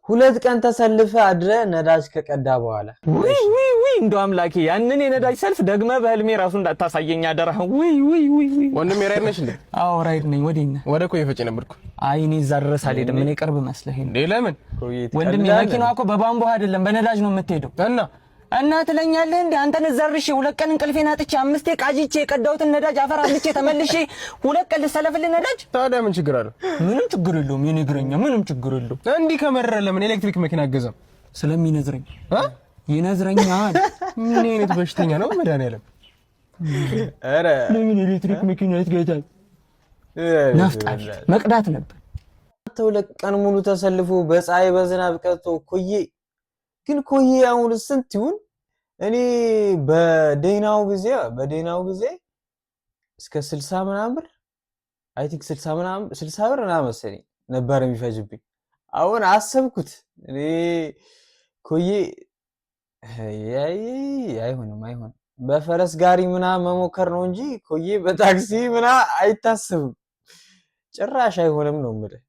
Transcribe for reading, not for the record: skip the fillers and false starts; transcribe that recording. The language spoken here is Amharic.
ሁለት ቀን ተሰልፈ አድረ ነዳጅ ከቀዳ በኋላ ውይ እንደው አምላኬ ያንን የነዳጅ ሰልፍ ደግመ በህልሜ ራሱ እንዳታሳየኝ አደራህ። ውይ ወንድሜ ራይድ ነሽ እንዴ? አዎ ራይድ ነኝ። ወዴት ነህ? ወደ ኮዬ ፈጬ ነበርኩ። አይ እኔ እዛ ድረስ አልሄድም። እኔ ቅርብ መስለህ እንዴ? ለምን ወንድሜ? መኪናዋ እኮ በባምቦ አይደለም በነዳጅ ነው የምትሄደው። እና ትለኛለህ እንዴ? አንተን ዘርሽ ሁለት ቀን እንቅልፌን አጥቼ አምስቴ ቃጂቼ የቀዳሁትን ነዳጅ አፈር አልቼ ተመልሼ ሁለት ቀን ልሰለፍልህ ነዳጅ? ታዲያ ምን ችግር አለው? ምንም ችግር የለውም። የነግረኛ ምንም ችግር የለውም። እንዲህ ከመረረ ለምን ኤሌክትሪክ መኪና አገዛም? ስለሚነዝረኝ ይነዝረኛል። ምን አይነት በሽተኛ ነው መድኃኒዓለም? ኧረ ለምን ኤሌክትሪክ መኪና ይትገዛል? ናፍጣል መቅዳት ነበር። ሁለት ቀን ሙሉ ተሰልፎ በፀሐይ በዝናብ ቀርቶ ኮዬ ግን ኮዬ አሁን ስንት ይሁን? እኔ በደህናው ጊዜ እስከ 60 ምናምን ብር አይ ቲንክ 60 ብር ምናምን መሰለኝ ነበር የሚፈጅብኝ። አሁን አሰብኩት እኔ ኮዬ አይሆንም በፈረስ ጋሪ ምናምን መሞከር ነው እንጂ ኮዬ በታክሲ ምናምን አይታሰብም። ጭራሽ አይሆንም ነው የምልህ።